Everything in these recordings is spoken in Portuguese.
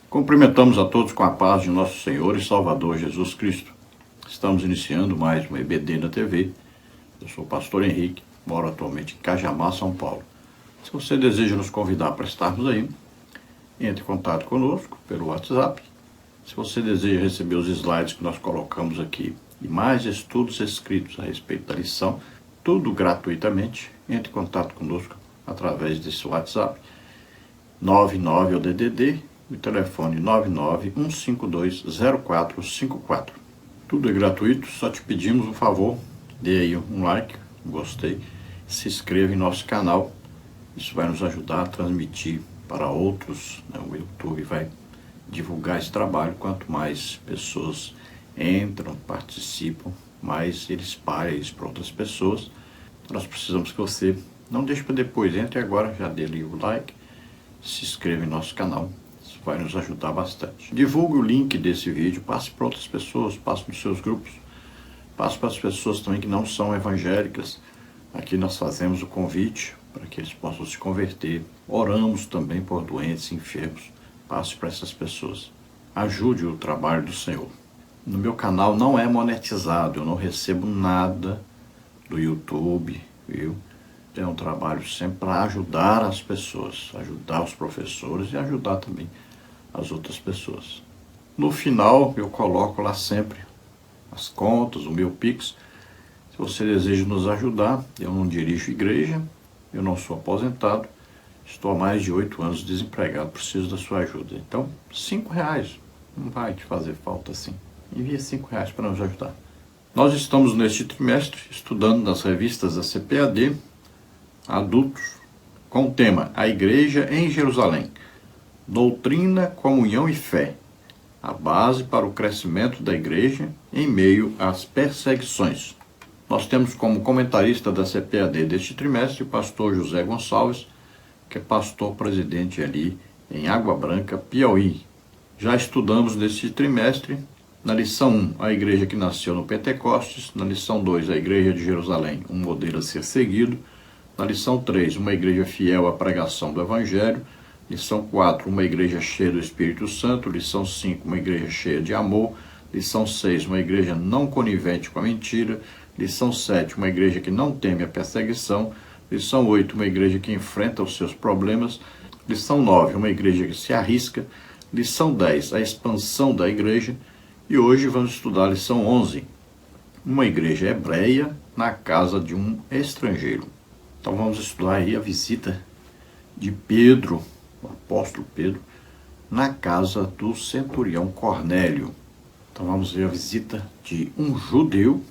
Cumprimentamos a todos com a paz de nosso Senhor e Salvador Jesus Cristo. Estamos iniciando mais um EBD na TV. Eu sou o pastor Henrique, moro atualmente em Cajamar, São Paulo. Se você deseja nos convidar para estarmos aí, entre em contato conosco pelo WhatsApp. Se você deseja receber os slides que nós colocamos aqui e mais estudos escritos a respeito da lição, tudo gratuitamente, entre em contato conosco através desse WhatsApp 99 é o DDD, o telefone 991520454. Tudo é gratuito, só te pedimos um favor, dê aí um like, um gostei, se inscreva em nosso canal. Isso vai nos ajudar a transmitir para outros, né? O YouTube vai divulgar esse trabalho. Quanto mais pessoas entram, participam, mais ele espalha isso para outras pessoas. Nós precisamos que você não deixe para depois, entre agora, já dê ali o like, se inscreva em nosso canal. Isso vai nos ajudar bastante. Divulgue o link desse vídeo, passe para outras pessoas, passe nos seus grupos, passe para as pessoas também que não são evangélicas. Aqui nós fazemos o convite para que eles possam se converter. Oramos também por doentes e enfermos. Passe para essas pessoas. Ajude o trabalho do Senhor. No meu canal não é monetizado, eu não recebo nada do YouTube, viu? É um trabalho sempre para ajudar as pessoas, ajudar os professores e ajudar também as outras pessoas. No final, eu coloco lá sempre as contas, o meu Pix. Se você deseja nos ajudar, eu não dirijo igreja, eu não sou aposentado, estou há mais de 8 anos desempregado, preciso da sua ajuda. Então, R$5 não vai te fazer falta assim. Envie R$5 para nos ajudar. Nós estamos neste trimestre estudando nas revistas da CPAD, adultos, com o tema A Igreja em Jerusalém, Doutrina, Comunhão e Fé, a base para o crescimento da igreja em meio às perseguições. Nós temos como comentarista da CPAD deste trimestre o pastor José Gonçalves, que é pastor presidente ali em Água Branca, Piauí. Já estudamos neste trimestre, na lição 1, a igreja que nasceu no Pentecostes, na lição 2, a igreja de Jerusalém, um modelo a ser seguido, na lição 3, uma igreja fiel à pregação do Evangelho. Lição 4, uma igreja cheia do Espírito Santo. Lição 5, uma igreja cheia de amor. Lição 6, uma igreja não conivente com a mentira. Lição 7, uma igreja que não teme a perseguição. Lição 8, uma igreja que enfrenta os seus problemas. Lição 9, uma igreja que se arrisca. Lição 10, a expansão da igreja. E hoje vamos estudar a lição 11, uma igreja hebreia na casa de um estrangeiro. Então vamos estudar aí a visita de Pedro, o apóstolo Pedro, na casa do centurião Cornélio. Então vamos ver a visita de um judeu,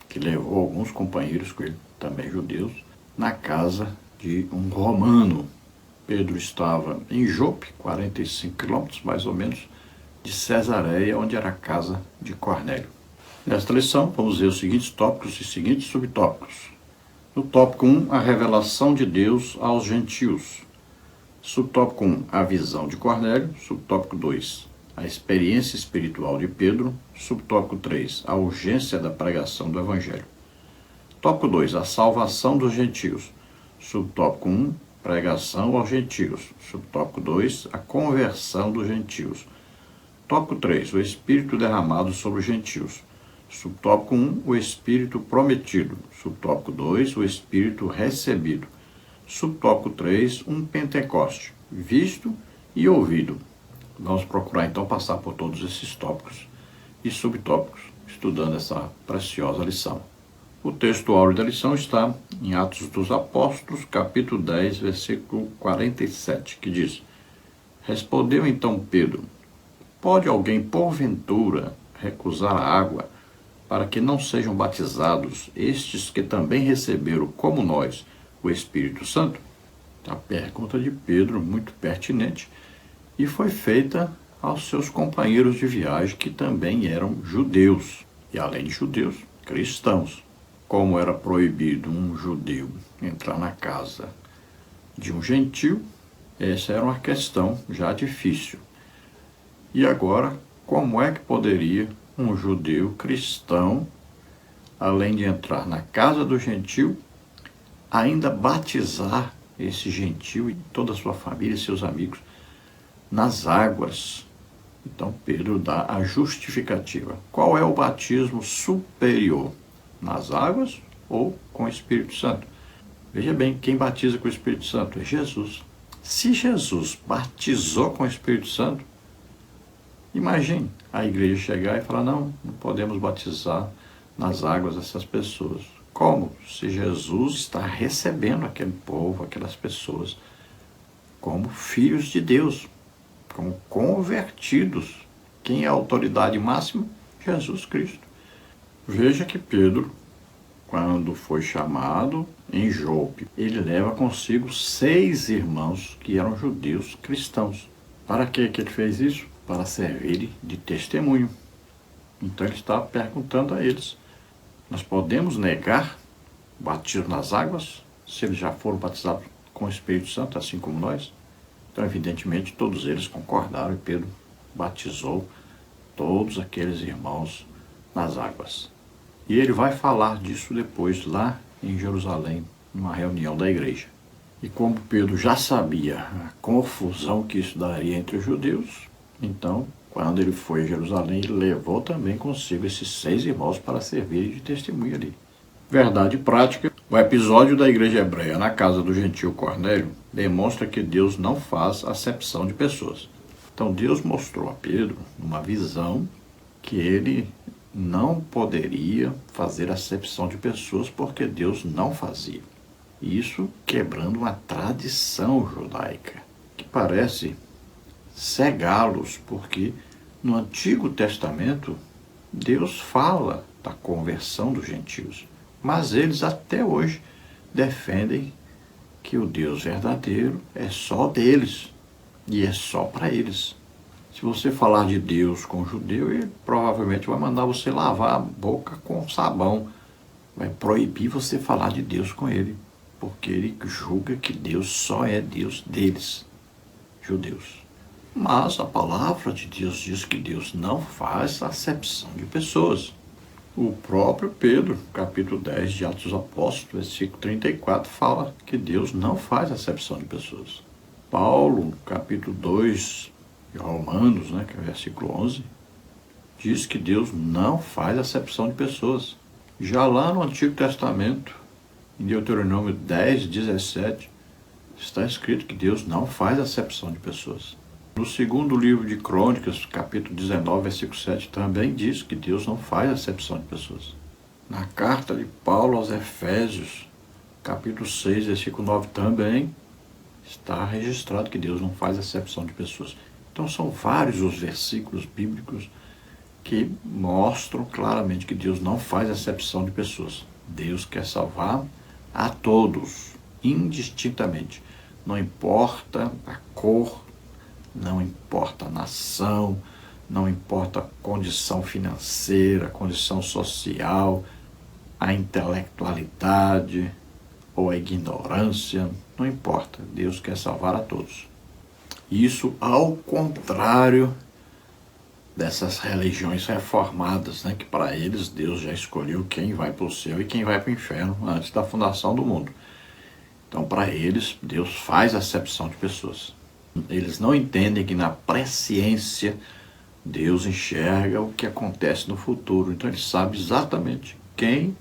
que levou alguns companheiros com ele, também judeus, na casa de um romano. Pedro estava em Jope, 45 quilômetros mais ou menos, de Cesareia, onde era a casa de Cornélio. Nesta lição vamos ver os seguintes tópicos e seguintes subtópicos. No tópico 1, a revelação de Deus aos gentios. Subtópico 1, a visão de Cornélio. Subtópico 2, a experiência espiritual de Pedro. Subtópico 3, a urgência da pregação do Evangelho. Tópico 2, a salvação dos gentios. Subtópico 1, pregação aos gentios. Subtópico 2, a conversão dos gentios. Tópico 3, o Espírito derramado sobre os gentios. Subtópico 1, o Espírito prometido. Subtópico 2, o Espírito recebido. Subtópico 3, um Pentecoste, visto e ouvido. Vamos procurar então passar por todos esses tópicos e subtópicos, estudando essa preciosa lição. O texto áureo da lição está em Atos dos Apóstolos, capítulo 10, versículo 47, que diz: Respondeu então Pedro: Pode alguém, porventura, recusar a água para que não sejam batizados estes que também receberam, como nós, o Espírito Santo? A pergunta de Pedro, muito pertinente, e foi feita aos seus companheiros de viagem, que também eram judeus, e além de judeus, cristãos. Como era proibido um judeu entrar na casa de um gentio, essa era uma questão já difícil. E agora, como é que poderia um judeu cristão, além de entrar na casa do gentio, ainda batizar esse gentio e toda a sua família e seus amigos nas águas. Então Pedro dá a justificativa. Qual é o batismo superior? Nas águas ou com o Espírito Santo? Veja bem, quem batiza com o Espírito Santo é Jesus. Se Jesus batizou com o Espírito Santo, imagine a igreja chegar e falar, não podemos batizar nas águas essas pessoas. Como? Se Jesus está recebendo aquele povo, aquelas pessoas, como filhos de Deus, como convertidos. Quem é a autoridade máxima? Jesus Cristo. Veja que Pedro, quando foi chamado em Jope, ele leva consigo 6 irmãos que eram judeus cristãos. Para que ele fez isso? Para servir de testemunho. Então ele está perguntando a eles, nós podemos negar o batismo nas águas, se eles já foram batizados com o Espírito Santo, assim como nós? Então, evidentemente, todos eles concordaram e Pedro batizou todos aqueles irmãos nas águas. E ele vai falar disso depois lá em Jerusalém, numa reunião da igreja. E como Pedro já sabia a confusão que isso daria entre os judeus, então, quando ele foi a Jerusalém, ele levou também consigo esses 6 irmãos para servir de testemunha ali. Verdade prática. O episódio da igreja hebreia na casa do gentil Cornélio demonstra que Deus não faz acepção de pessoas. Então Deus mostrou a Pedro, numa visão, que ele não poderia fazer acepção de pessoas porque Deus não fazia. Isso quebrando uma tradição judaica, que parece cegá-los, porque no Antigo Testamento Deus fala da conversão dos gentios, mas eles até hoje defendem que o Deus verdadeiro é só deles e é só para eles. Se você falar de Deus com o judeu, ele provavelmente vai mandar você lavar a boca com sabão, vai proibir você falar de Deus com ele, porque ele julga que Deus só é Deus deles, judeus. Mas a palavra de Deus diz que Deus não faz acepção de pessoas. O próprio Pedro, capítulo 10 de Atos dos Apóstolos, versículo 34, fala que Deus não faz acepção de pessoas. Paulo, capítulo 2 de Romanos, que é o versículo 11, diz que Deus não faz acepção de pessoas. Já lá no Antigo Testamento, em Deuteronômio 10, 17, está escrito que Deus não faz acepção de pessoas. No segundo livro de Crônicas, capítulo 19, versículo 7, também diz que Deus não faz acepção de pessoas. Na carta de Paulo aos Efésios, capítulo 6, versículo 9, também está registrado que Deus não faz acepção de pessoas. Então são vários os versículos bíblicos que mostram claramente que Deus não faz acepção de pessoas. Deus quer salvar a todos, indistintamente. Não importa a cor, não importa a nação, não importa a condição financeira, a condição social, a intelectualidade ou a ignorância, não importa. Deus quer salvar a todos. Isso ao contrário dessas religiões reformadas, que para eles Deus já escolheu quem vai para o céu e quem vai para o inferno antes da fundação do mundo. Então, para eles, Deus faz acepção de pessoas. Eles não entendem que na presciência Deus enxerga o que acontece no futuro. Então ele sabe exatamente quem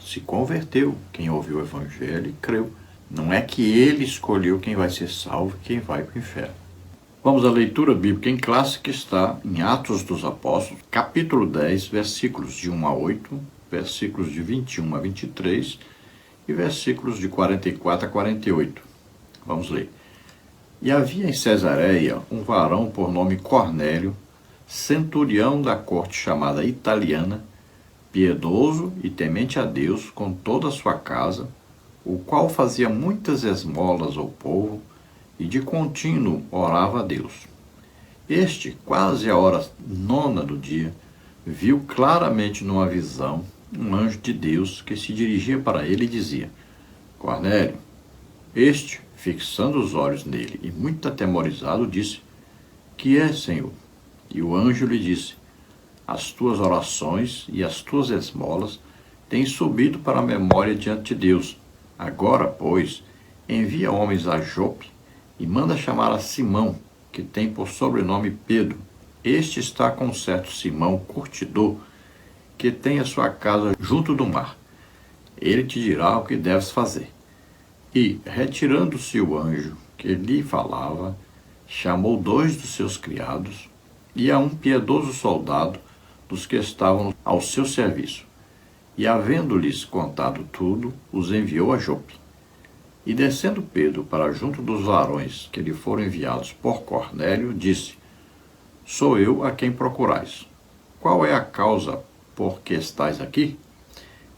se converteu, quem ouviu o Evangelho e creu. Não é que ele escolheu quem vai ser salvo e quem vai para o inferno. Vamos à leitura bíblica em classe que está em Atos dos Apóstolos, capítulo 10, versículos de 1 a 8, versículos de 21 a 23 e versículos de 44 a 48. Vamos ler. E havia em Cesareia um varão por nome Cornélio, centurião da corte chamada Italiana, piedoso e temente a Deus com toda a sua casa, o qual fazia muitas esmolas ao povo e de contínuo orava a Deus. Este, quase à hora 9 do dia, viu claramente numa visão um anjo de Deus que se dirigia para ele e dizia: Cornélio. Este, fixando os olhos nele e muito atemorizado, disse: Que é, Senhor? E o anjo lhe disse: As tuas orações e as tuas esmolas têm subido para a memória diante de Deus. Agora, pois, envia homens a Jope e manda chamar a Simão, que tem por sobrenome Pedro. Este está com um certo Simão, curtidor, que tem a sua casa junto do mar. Ele te dirá o que deves fazer. E, retirando-se o anjo que lhe falava, chamou 2 dos seus criados e a um piedoso soldado dos que estavam ao seu serviço. E, havendo-lhes contado tudo, os enviou a Jope. E, descendo Pedro para junto dos varões que lhe foram enviados por Cornélio, disse: Sou eu a quem procurais. Qual é a causa por que estais aqui?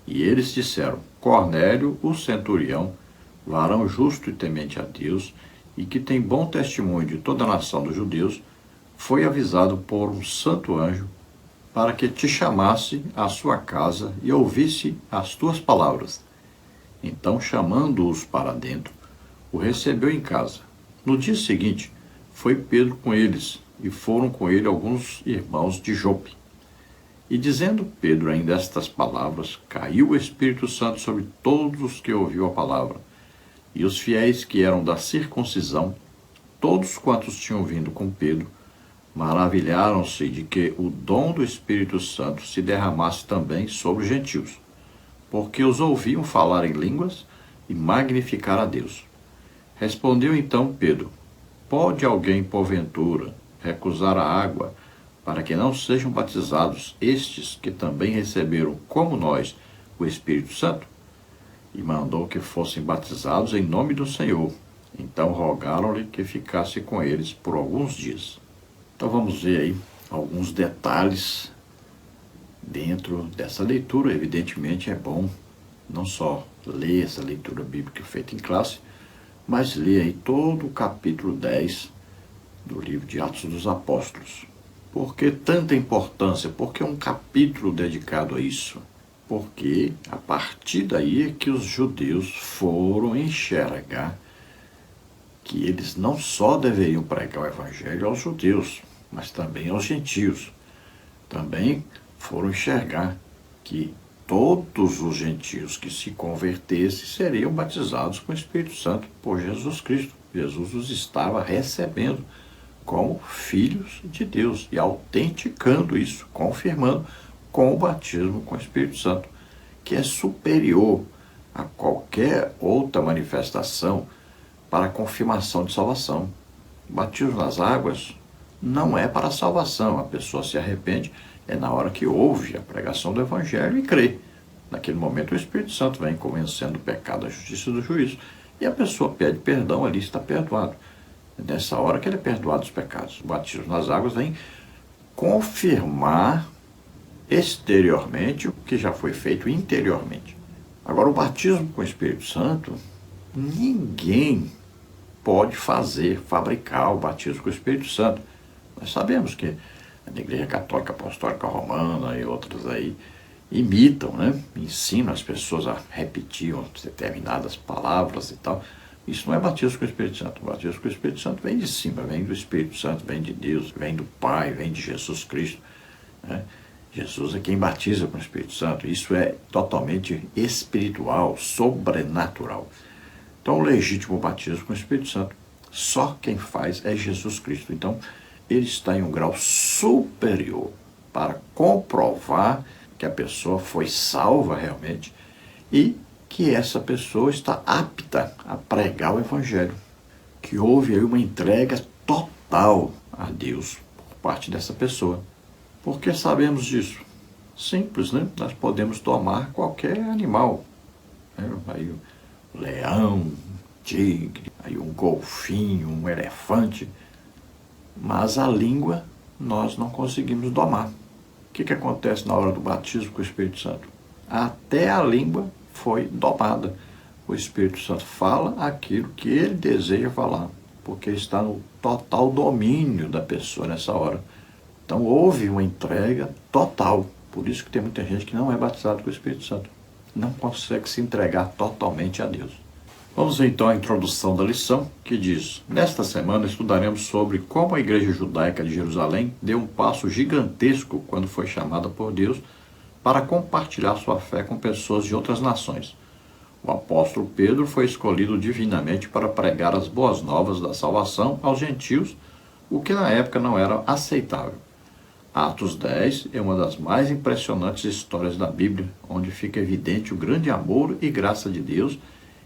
E eles disseram: Cornélio, o centurião, varão justo e temente a Deus, e que tem bom testemunho de toda a nação dos judeus, foi avisado por um santo anjo para que te chamasse à sua casa e ouvisse as tuas palavras. Então, chamando-os para dentro, o recebeu em casa. No dia seguinte, foi Pedro com eles, e foram com ele alguns irmãos de Jope. E dizendo Pedro ainda estas palavras, caiu o Espírito Santo sobre todos os que ouviu a palavra. E os fiéis que eram da circuncisão, todos quantos tinham vindo com Pedro, maravilharam-se de que o dom do Espírito Santo se derramasse também sobre os gentios, porque os ouviam falar em línguas e magnificar a Deus. Respondeu então Pedro: Pode alguém, porventura, recusar a água, para que não sejam batizados estes que também receberam, como nós, o Espírito Santo? E mandou que fossem batizados em nome do Senhor. Então rogaram-lhe que ficasse com eles por alguns dias. Então vamos ver aí alguns detalhes dentro dessa leitura. Evidentemente é bom não só ler essa leitura bíblica feita em classe, mas ler aí todo o capítulo 10 do livro de Atos dos Apóstolos. Por que tanta importância? Por que um capítulo dedicado a isso? Porque a partir daí é que os judeus foram enxergar que eles não só deveriam pregar o evangelho aos judeus, mas também aos gentios. Também foram enxergar que todos os gentios que se convertessem seriam batizados com o Espírito Santo por Jesus Cristo. Jesus os estava recebendo como filhos de Deus e autenticando isso, confirmando com o batismo com o Espírito Santo, que é superior a qualquer outra manifestação para a confirmação de salvação. O batismo nas águas não é para a salvação. A pessoa se arrepende é na hora que ouve a pregação do Evangelho e crê. Naquele momento o Espírito Santo vem convencendo o pecado, a justiça e do juízo. E a pessoa pede perdão, ali está perdoado. É nessa hora que ele é perdoado dos pecados. O batismo nas águas vem confirmar exteriormente o que já foi feito interiormente. Agora, o batismo com o Espírito Santo, ninguém pode fabricar o batismo com o Espírito Santo. Nós sabemos que a Igreja Católica Apostólica Romana e outras aí imitam, ensinam as pessoas a repetir determinadas palavras e tal. Isso não é batismo com o Espírito Santo. O batismo com o Espírito Santo vem de cima, vem do Espírito Santo, vem de Deus, vem do Pai, vem de Jesus Cristo. Jesus é quem batiza com o Espírito Santo. Isso é totalmente espiritual, sobrenatural. Então, o legítimo batismo com o Espírito Santo, só quem faz é Jesus Cristo. Então, ele está em um grau superior para comprovar que a pessoa foi salva realmente e que essa pessoa está apta a pregar o Evangelho. Que houve aí uma entrega total a Deus por parte dessa pessoa. Por que sabemos disso? Simples, Nós podemos tomar qualquer animal. Aí um leão, um tigre, aí um golfinho, um elefante. Mas a língua nós não conseguimos domar. O que acontece na hora do batismo com o Espírito Santo? Até a língua foi domada. O Espírito Santo fala aquilo que ele deseja falar, porque está no total domínio da pessoa nessa hora. Então houve uma entrega total. Por isso que tem muita gente que não é batizado com o Espírito Santo. Não consegue se entregar totalmente a Deus. Vamos ver então à introdução da lição, que diz: nesta semana estudaremos sobre como a Igreja Judaica de Jerusalém deu um passo gigantesco quando foi chamada por Deus para compartilhar sua fé com pessoas de outras nações. O apóstolo Pedro foi escolhido divinamente para pregar as boas novas da salvação aos gentios o que na época não era aceitável. Atos 10 é uma das mais impressionantes histórias da Bíblia, onde fica evidente o grande amor e graça de Deus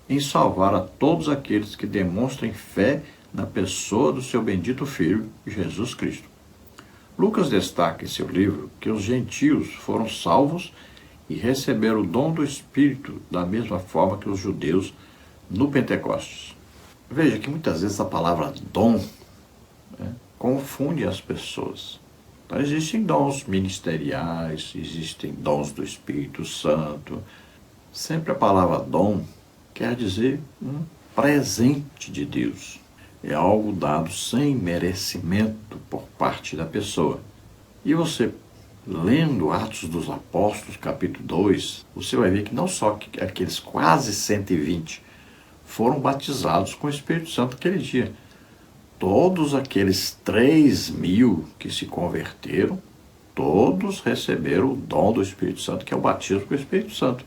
em salvar a todos aqueles que demonstrem fé na pessoa do seu bendito Filho, Jesus Cristo. Lucas destaca em seu livro que os gentios foram salvos e receberam o dom do Espírito da mesma forma que os judeus no Pentecostes. Veja que muitas vezes a palavra dom confunde as pessoas. Então, existem dons ministeriais, existem dons do Espírito Santo. Sempre a palavra dom quer dizer um presente de Deus. É algo dado sem merecimento por parte da pessoa. E você, lendo Atos dos Apóstolos, capítulo 2, você vai ver que não só que aqueles quase 120 foram batizados com o Espírito Santo aquele dia. Todos aqueles 3.000 que se converteram, todos receberam o dom do Espírito Santo, que é o batismo com o Espírito Santo.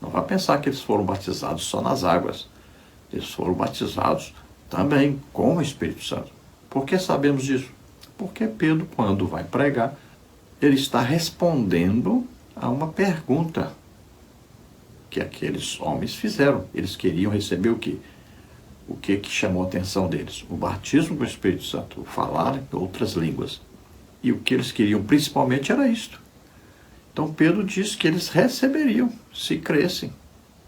Não vai pensar que eles foram batizados só nas águas. Eles foram batizados também com o Espírito Santo. Por que sabemos disso? Porque Pedro, quando vai pregar, ele está respondendo a uma pergunta que aqueles homens fizeram. Eles queriam receber o quê? O que chamou a atenção deles? O batismo com o Espírito Santo, o falar em outras línguas. E o que eles queriam principalmente era isto. Então Pedro diz que eles receberiam, se crescem.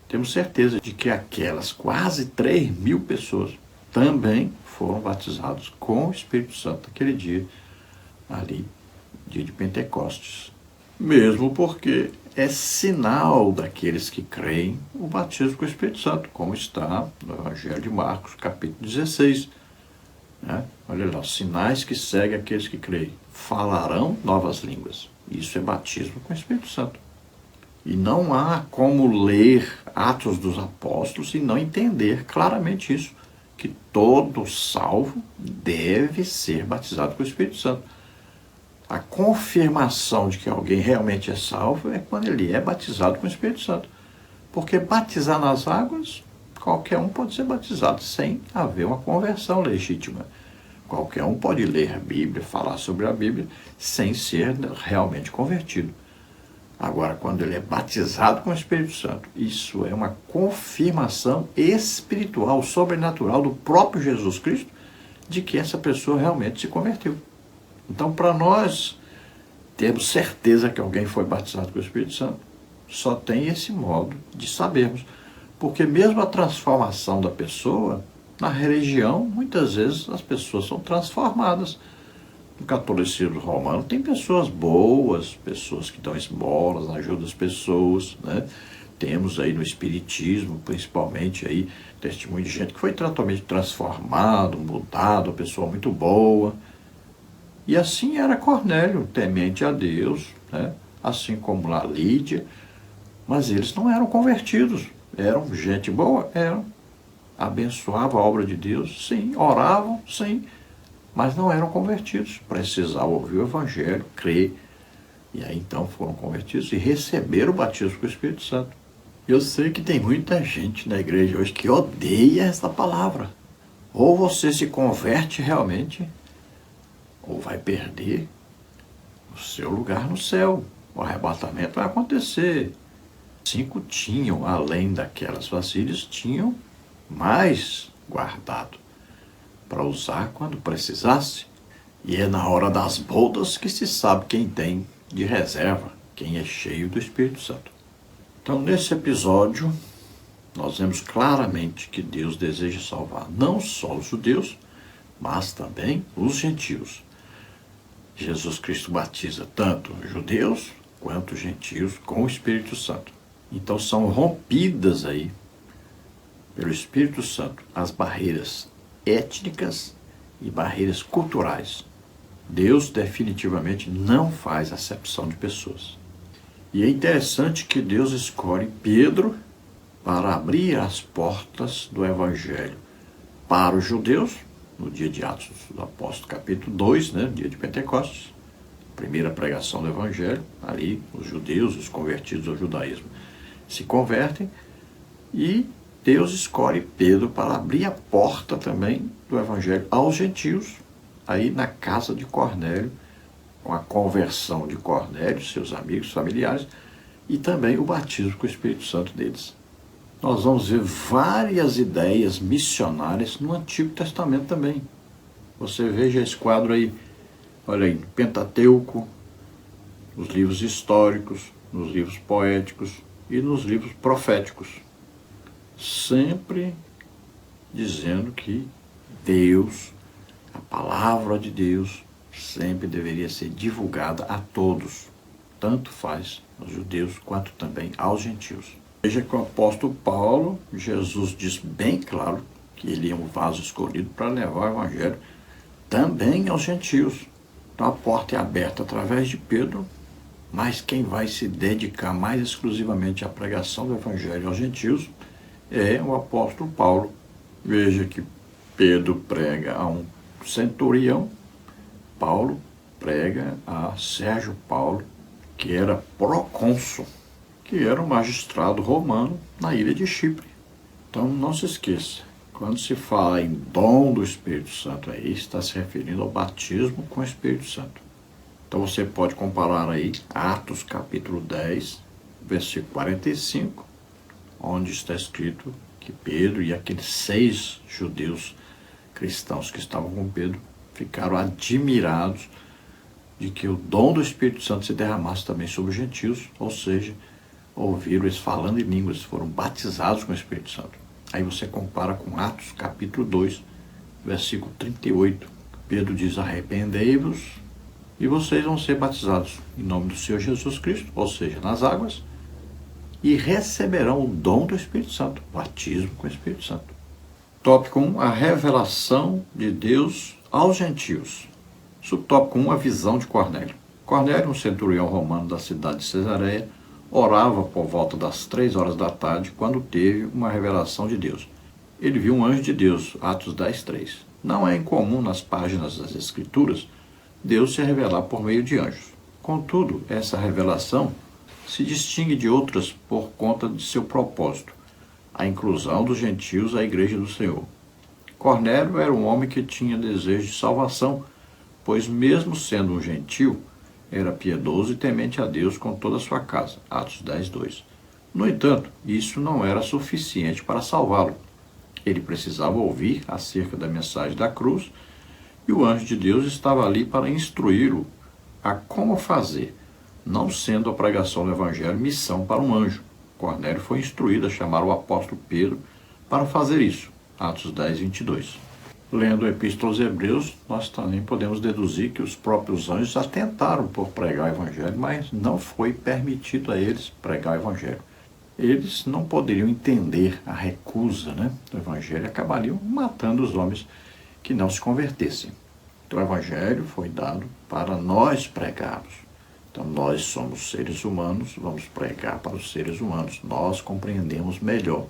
Temos certeza de que aquelas quase 3.000 pessoas também foram batizados com o Espírito Santo aquele dia, ali, dia de Pentecostes. Mesmo porque é sinal daqueles que creem o batismo com o Espírito Santo, como está no Evangelho de Marcos, capítulo 16. Olha lá, os sinais que seguem aqueles que creem. Falarão novas línguas. Isso é batismo com o Espírito Santo. E não há como ler Atos dos Apóstolos e não entender claramente isso, que todo salvo deve ser batizado com o Espírito Santo. A confirmação de que alguém realmente é salvo é quando ele é batizado com o Espírito Santo. Porque batizar nas águas, qualquer um pode ser batizado sem haver uma conversão legítima. Qualquer um pode ler a Bíblia, falar sobre a Bíblia, sem ser realmente convertido. Agora, quando ele é batizado com o Espírito Santo, isso é uma confirmação espiritual, sobrenatural do próprio Jesus Cristo, de que essa pessoa realmente se converteu. Então, para nós termos certeza que alguém foi batizado com o Espírito Santo, só tem esse modo de sabermos. Porque mesmo a transformação da pessoa, na religião, muitas vezes as pessoas são transformadas. No catolicismo romano tem pessoas boas, pessoas que dão esmolas, ajudam as pessoas, né? Temos aí no espiritismo, principalmente, aí, testemunho de gente que foi totalmente transformado, mudado, uma pessoa muito boa. E assim era Cornélio, temente a Deus, né? Assim como lá Lídia, mas eles não eram convertidos, eram gente boa, eram. Abençoavam a obra de Deus, sim, oravam, sim, mas não eram convertidos. Precisavam ouvir o Evangelho, crer, e aí então foram convertidos e receberam o batismo com o Espírito Santo. Eu sei que tem muita gente na igreja hoje que odeia essa palavra. Ou você se converte realmente, ou vai perder o seu lugar no céu. O arrebatamento vai acontecer. 5 tinham, além daquelas vasilhas, tinham mais guardado para usar quando precisasse. E é na hora das bodas que se sabe quem tem de reserva, quem é cheio do Espírito Santo. Então, nesse episódio, nós vemos claramente que Deus deseja salvar não só os judeus, mas também os gentios. Jesus Cristo batiza tanto judeus quanto gentios com o Espírito Santo. Então são rompidas aí, pelo Espírito Santo, as barreiras étnicas e barreiras culturais. Deus definitivamente não faz acepção de pessoas. E é interessante que Deus escolhe Pedro para abrir as portas do Evangelho para os judeus, no dia de Atos do Apóstolo, capítulo 2, né, dia de Pentecostes, primeira pregação do Evangelho, ali os judeus, os convertidos ao judaísmo, se convertem, e Deus escolhe Pedro para abrir a porta também do Evangelho aos gentios, aí na casa de Cornélio, com a conversão de Cornélio, seus amigos, familiares, e também o batismo com o Espírito Santo deles. Nós vamos ver várias ideias missionárias no Antigo Testamento também. Você veja esse quadro aí, olha aí, Pentateuco, nos livros históricos, nos livros poéticos e nos livros proféticos. Sempre dizendo que Deus, a palavra de Deus, sempre deveria ser divulgada a todos, tanto faz aos judeus quanto também aos gentios. Veja que o apóstolo Paulo, Jesus diz bem claro que ele é um vaso escolhido para levar o evangelho também aos gentios. Então a porta é aberta através de Pedro, mas quem vai se dedicar mais exclusivamente à pregação do evangelho aos gentios é o apóstolo Paulo. Veja que Pedro prega a um centurião, Paulo prega a Sérgio Paulo, que era procônsul, que era um magistrado romano na ilha de Chipre. Então não se esqueça, quando se fala em dom do Espírito Santo aí, está se referindo ao batismo com o Espírito Santo. Então você pode comparar aí Atos capítulo 10, versículo 45, onde está escrito que Pedro e aqueles 6 judeus cristãos que estavam com Pedro ficaram admirados de que o dom do Espírito Santo se derramasse também sobre os gentios, ou seja, ouviram eles falando em línguas, foram batizados com o Espírito Santo. Aí você compara com Atos capítulo 2, versículo 38. Pedro diz: arrependei-vos e vocês vão ser batizados em nome do Senhor Jesus Cristo, ou seja, nas águas, e receberão o dom do Espírito Santo, batismo com o Espírito Santo. Tópico 1, a revelação de Deus aos gentios. Subtópico 1, a visão de Cornélio. Cornélio, um centurião romano da cidade de Cesareia, orava por volta das 3 horas da tarde, quando teve uma revelação de Deus. Ele viu um anjo de Deus, Atos 10, 3. Não é incomum nas páginas das Escrituras Deus se revelar por meio de anjos. Contudo, essa revelação se distingue de outras por conta de seu propósito, a inclusão dos gentios à igreja do Senhor. Cornélio era um homem que tinha desejo de salvação, pois mesmo sendo um gentio, era piedoso e temente a Deus com toda a sua casa. Atos 10, 2. No entanto, isso não era suficiente para salvá-lo. Ele precisava ouvir acerca da mensagem da cruz, e o anjo de Deus estava ali para instruí-lo a como fazer, não sendo a pregação do evangelho missão para um anjo. Cornélio foi instruído a chamar o apóstolo Pedro para fazer isso. Atos 10, 22. Lendo a Epístola aos Hebreus, nós também podemos deduzir que os próprios anjos atentaram por pregar o evangelho, mas não foi permitido a eles pregar o evangelho. Eles não poderiam entender a recusa, do evangelho e acabariam matando os homens que não se convertessem. Então o evangelho foi dado para nós pregarmos. Então nós somos seres humanos, vamos pregar para os seres humanos. Nós compreendemos melhor,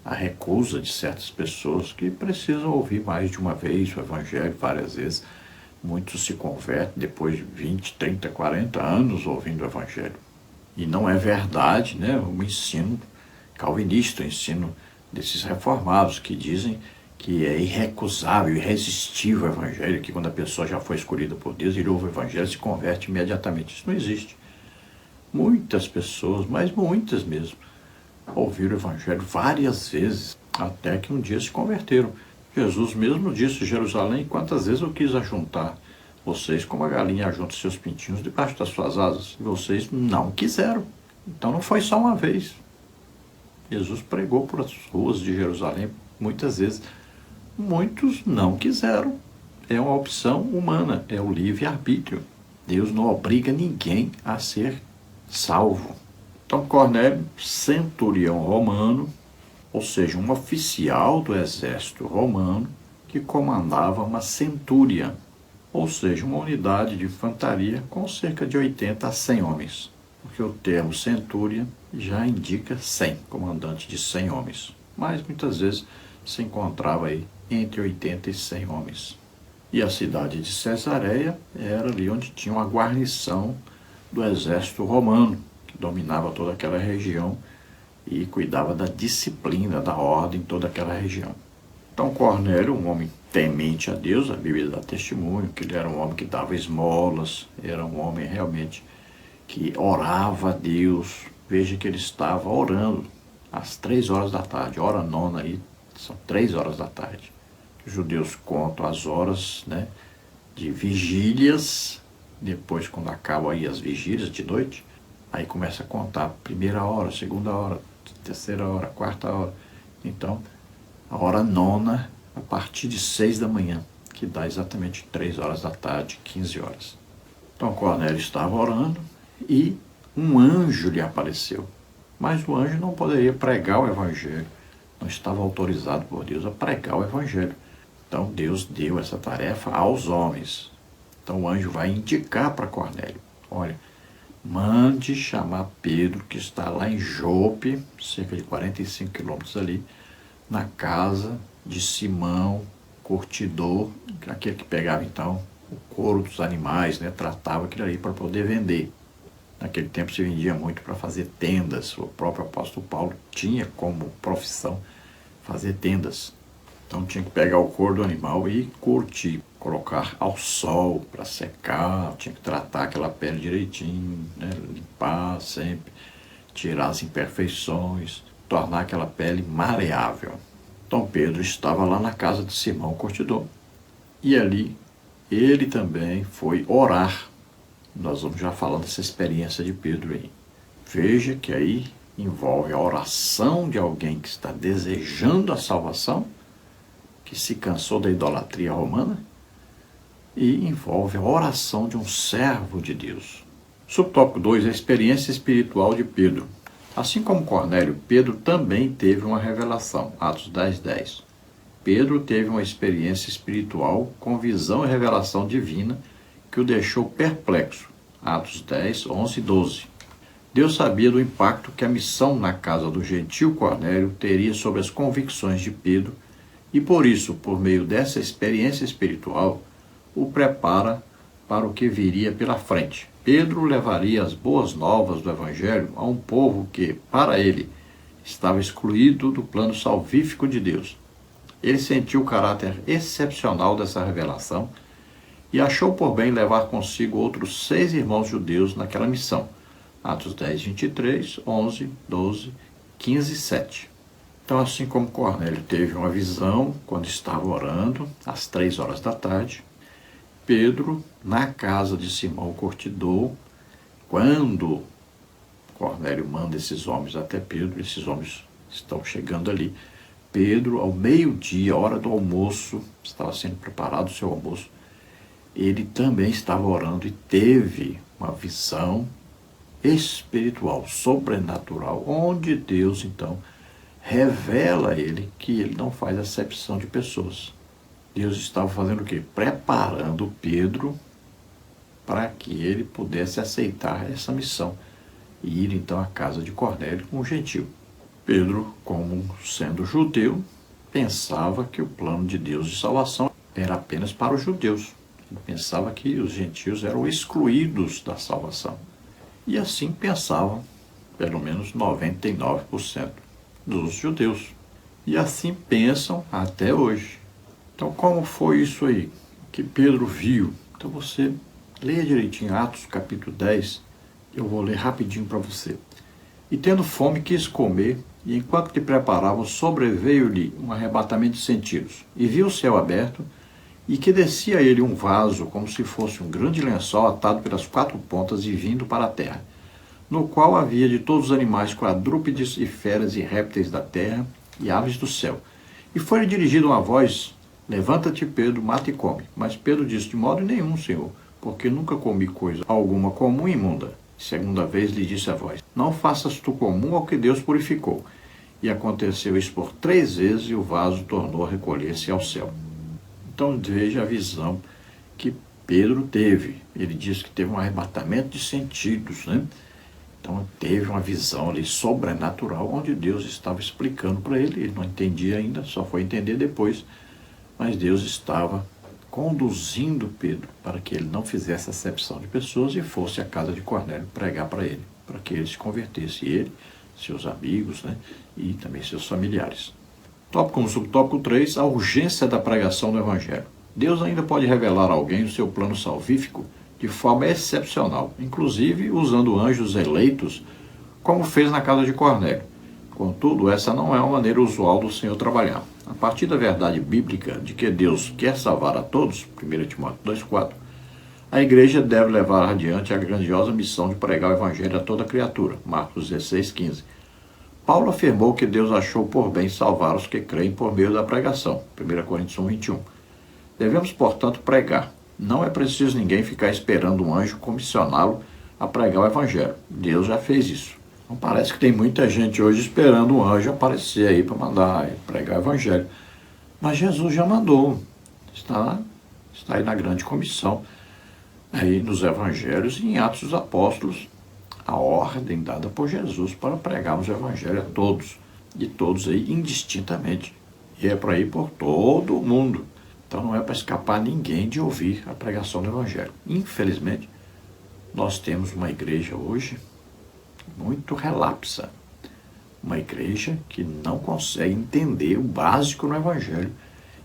a recusa de certas pessoas que precisam ouvir mais de uma vez o evangelho, várias vezes. Muitos se convertem depois de 20, 30, 40 anos ouvindo o evangelho. E não é verdade, o ensino calvinista, o ensino desses reformados que dizem que é irrecusável, irresistível o evangelho, que quando a pessoa já foi escolhida por Deus, ele ouve o evangelho e se converte imediatamente. Isso não existe. Muitas pessoas, mas muitas mesmo, ouviram o evangelho várias vezes, até que um dia se converteram. Jesus mesmo disse em Jerusalém: quantas vezes eu quis ajuntar vocês como a galinha ajunta seus pintinhos debaixo das suas asas, e vocês não quiseram. Então não foi só uma vez. Jesus pregou por as ruas de Jerusalém muitas vezes. Muitos não quiseram. É uma opção humana, é o livre-arbítrio. Deus não obriga ninguém a ser salvo. Então Cornélio, centurião romano, ou seja, um oficial do exército romano que comandava uma centúria, ou seja, uma unidade de infantaria com cerca de 80 a 100 homens, porque o termo centúria já indica 100, comandante de 100 homens, mas muitas vezes se encontrava aí entre 80 e 100 homens. E a cidade de Cesareia era ali onde tinha uma guarnição do exército romano, que dominava toda aquela região e cuidava da disciplina, da ordem em toda aquela região. Então Cornélio, um homem temente a Deus. A Bíblia dá testemunho que ele era um homem que dava esmolas, era um homem realmente que orava a Deus. Veja que ele estava orando às 3 horas da tarde, hora nona aí, são 3 horas da tarde. Os judeus contam as horas, né, de vigílias, depois quando acabam aí as vigílias de noite, aí começa a contar primeira hora, segunda hora, terceira hora, quarta hora. Então, a hora nona, a partir de 6 da manhã, que dá exatamente 3 horas da tarde, 15 horas. Então Cornélio estava orando e um anjo lhe apareceu. Mas o anjo não poderia pregar o evangelho, não estava autorizado por Deus a pregar o evangelho. Então Deus deu essa tarefa aos homens. Então o anjo vai indicar para Cornélio: olha, mande chamar Pedro, que está lá em Jope, cerca de 45 quilômetros ali, na casa de Simão, curtidor, aquele que pegava então o couro dos animais, né, tratava aquilo ali para poder vender. Naquele tempo se vendia muito para fazer tendas. O próprio apóstolo Paulo tinha como profissão fazer tendas. Então tinha que pegar o couro do animal e curtir, colocar ao sol para secar, tinha que tratar aquela pele direitinho, né, limpar sempre, tirar as imperfeições, tornar aquela pele maleável. Então Pedro estava lá na casa de Simão, curtidor, e ali ele também foi orar. Nós vamos já falando dessa experiência de Pedro aí. Veja que aí envolve a oração de alguém que está desejando a salvação, que se cansou da idolatria romana, e envolve a oração de um servo de Deus. Subtópico 2, a experiência espiritual de Pedro. Assim como Cornélio, Pedro também teve uma revelação, Atos 10:10. Pedro teve uma experiência espiritual com visão e revelação divina que o deixou perplexo, Atos 10:11 e 12. Deus sabia do impacto que a missão na casa do gentil Cornélio teria sobre as convicções de Pedro e por isso, por meio dessa experiência espiritual, o prepara para o que viria pela frente. Pedro levaria as boas novas do Evangelho a um povo que, para ele, estava excluído do plano salvífico de Deus. Ele sentiu o caráter excepcional dessa revelação e achou por bem levar consigo outros 6 irmãos judeus naquela missão. Atos 10:23, 11, 12, 15 e 7. Então, assim como Cornélio teve uma visão quando estava orando, às 3 horas da tarde, Pedro, na casa de Simão curtidor, quando Cornélio manda esses homens até Pedro, esses homens estão chegando ali, Pedro, ao meio-dia, hora do almoço, estava sendo preparado o seu almoço, ele também estava orando e teve uma visão espiritual, sobrenatural, onde Deus, então, revela a ele que ele não faz acepção de pessoas. Deus estava fazendo o quê? Preparando Pedro para que ele pudesse aceitar essa missão e ir então à casa de Cornélio, um gentil. Pedro, como sendo judeu, pensava que o plano de Deus de salvação era apenas para os judeus. Ele pensava que os gentios eram excluídos da salvação. E assim pensavam, pelo menos 99% dos judeus. E assim pensam até hoje. Então, como foi isso aí que Pedro viu? Então, você leia direitinho Atos capítulo 10, eu vou ler rapidinho para você. E tendo fome, quis comer, e enquanto lhe preparavam, sobreveio-lhe um arrebatamento de sentidos. E viu o céu aberto, e que descia a ele um vaso, como se fosse um grande lençol atado pelas 4 pontas e vindo para a terra, no qual havia de todos os animais quadrúpedes e feras e répteis da terra e aves do céu. E foi-lhe dirigida uma voz: levanta-te, Pedro, mata e come. Mas Pedro disse: de modo nenhum, Senhor, porque nunca comi coisa alguma comum e imunda. Segunda vez lhe disse a voz: não faças tu comum ao que Deus purificou. E aconteceu isso por 3 vezes, e o vaso tornou a recolher-se ao céu. Então veja a visão que Pedro teve. Ele disse que teve um arrebatamento de sentidos, né? Então teve uma visão ali sobrenatural, onde Deus estava explicando para ele. Ele não entendia ainda, só foi entender depois. Mas Deus estava conduzindo Pedro para que ele não fizesse acepção de pessoas e fosse à casa de Cornélio pregar para ele, para que ele se convertesse, ele, seus amigos, né, e também seus familiares. Tópico 1, subtópico 3, a urgência da pregação do Evangelho. Deus ainda pode revelar a alguém o seu plano salvífico de forma excepcional, inclusive usando anjos eleitos, como fez na casa de Cornélio. Contudo, essa não é uma maneira usual do Senhor trabalhar. A partir da verdade bíblica de que Deus quer salvar a todos, 1 Timóteo 2,4, a igreja deve levar adiante a grandiosa missão de pregar o Evangelho a toda criatura, Marcos 16,15. Paulo afirmou que Deus achou por bem salvar os que creem por meio da pregação, 1 Coríntios 1,21. Devemos, portanto, pregar. Não é preciso ninguém ficar esperando um anjo comissioná-lo a pregar o Evangelho. Deus já fez isso. Não parece que tem muita gente hoje esperando um anjo aparecer aí para mandar pregar o Evangelho. Mas Jesus já mandou. Está aí na grande comissão, aí nos Evangelhos e em Atos dos Apóstolos, a ordem dada por Jesus para pregarmos o Evangelho a todos, de todos aí indistintamente. E é para ir por todo o mundo. Então não é para escapar ninguém de ouvir a pregação do Evangelho. Infelizmente, nós temos uma igreja hoje muito relapsa. Uma igreja que não consegue entender o básico no Evangelho,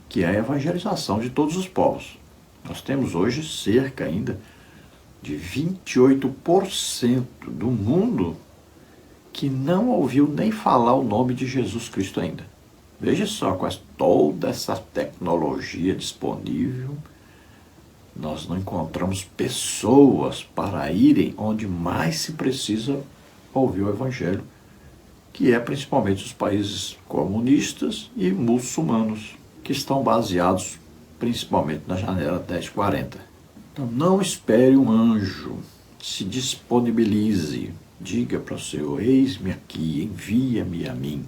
que é a evangelização de todos os povos. Nós temos hoje cerca ainda de 28% do mundo que não ouviu nem falar o nome de Jesus Cristo ainda. Veja só, com toda essa tecnologia disponível, nós não encontramos pessoas para irem onde mais se precisa ouvir o Evangelho, que é principalmente os países comunistas e muçulmanos, que estão baseados principalmente na janela 1040. Então não espere um anjo, se disponibilize, diga para o Senhor, eis-me aqui, envia-me a mim,